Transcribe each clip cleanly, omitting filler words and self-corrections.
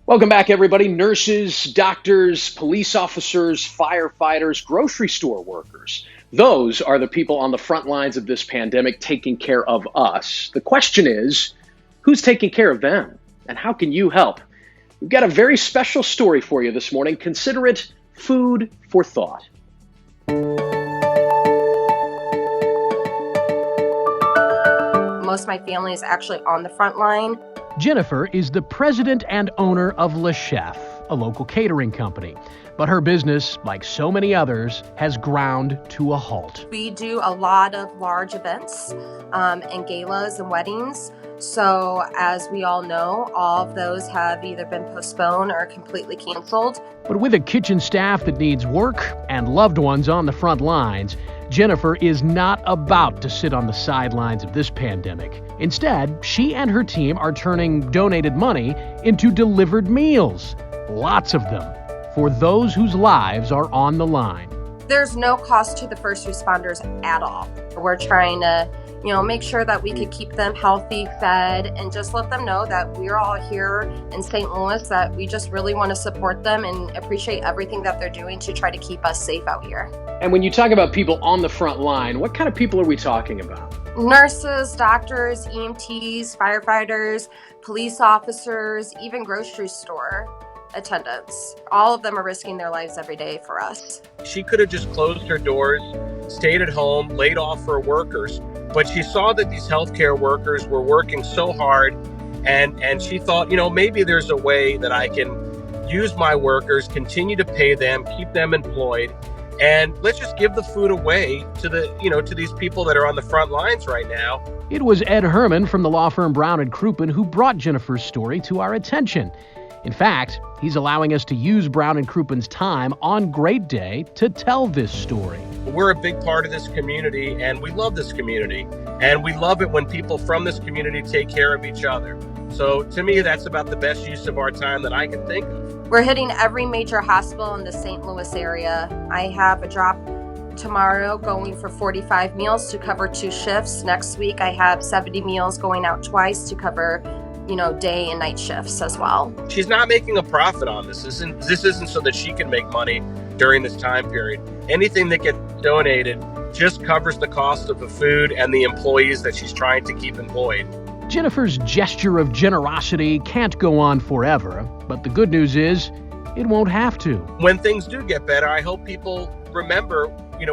Welcome back, everybody. Nurses, doctors, police officers, firefighters, grocery store workers. Those are the people on the front lines of this pandemic taking care of us. The question is, who's taking care of them? And how can you help? We've got a very special story for you this morning. Consider it food for thought. Most of my family is actually on the front line. Jennifer is the president and owner of Lachef, a local catering company. But her business, like so many others, has ground to a halt. We do a lot of large events and galas and weddings. So as we all know, all of those have either been postponed or completely canceled. But with a kitchen staff that needs work and loved ones on the front lines, Jennifer is not about to sit on the sidelines of this pandemic. Instead, she and her team are turning donated money into delivered meals. Lots of them, for those whose lives are on the line. There's no cost to the first responders at all. We're trying to, make sure that we could keep them healthy, fed, and just let them know that we're all here in St. Louis, that we just really want to support them and appreciate everything that they're doing to try to keep us safe out here. And when you talk about people on the front line, what kind of people are we talking about? Nurses, doctors, EMTs, firefighters, police officers, even grocery store attendants. All of them are risking their lives every day for us. She could have just closed her doors, stayed at home, laid off her workers, but she saw that these healthcare workers were working so hard, and she thought, maybe there's a way that I can use my workers, continue to pay them, keep them employed, and let's just give the food away to to these people that are on the front lines right now. It was Ed Herman from the law firm Brown and Crouppen who brought Jennifer's story to our attention. In fact, he's allowing us to use Brown and Crouppen's time on Great Day to tell this story. We're a big part of this community, and we love this community, and we love it when people from this community take care of each other. So to me, that's about the best use of our time that I can think of. We're hitting every major hospital in the St. Louis area. I have a drop tomorrow going for 45 meals to cover 2 shifts. Next week, I have 70 meals going out twice to cover day and night shifts as well. She's not making a profit on this. This isn't so that she can make money during this time period. Anything that gets donated just covers the cost of the food and the employees that she's trying to keep employed. Jennifer's gesture of generosity can't go on forever, but the good news is it won't have to. When things do get better, I hope people remember,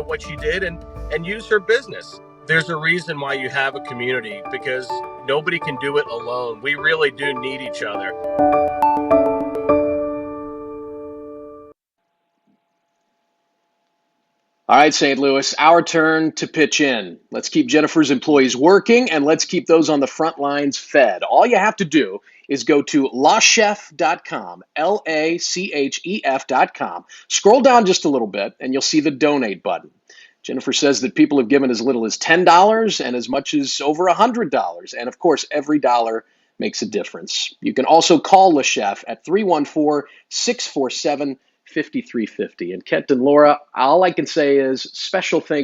what she did and use her business. There's a reason why you have a community, because nobody can do it alone. We really do need each other. All right, St. Louis, our turn to pitch in. Let's keep Jennifer's employees working, and let's keep those on the front lines fed. All you have to do is go to lachef.com, LACHEF.com. Scroll down just a little bit, and you'll see the donate button. Jennifer says that people have given as little as $10 and as much as over $100. And of course, every dollar makes a difference. You can also call Lachef at 314-647-5350. And Kent and Laura, all I can say is special thanks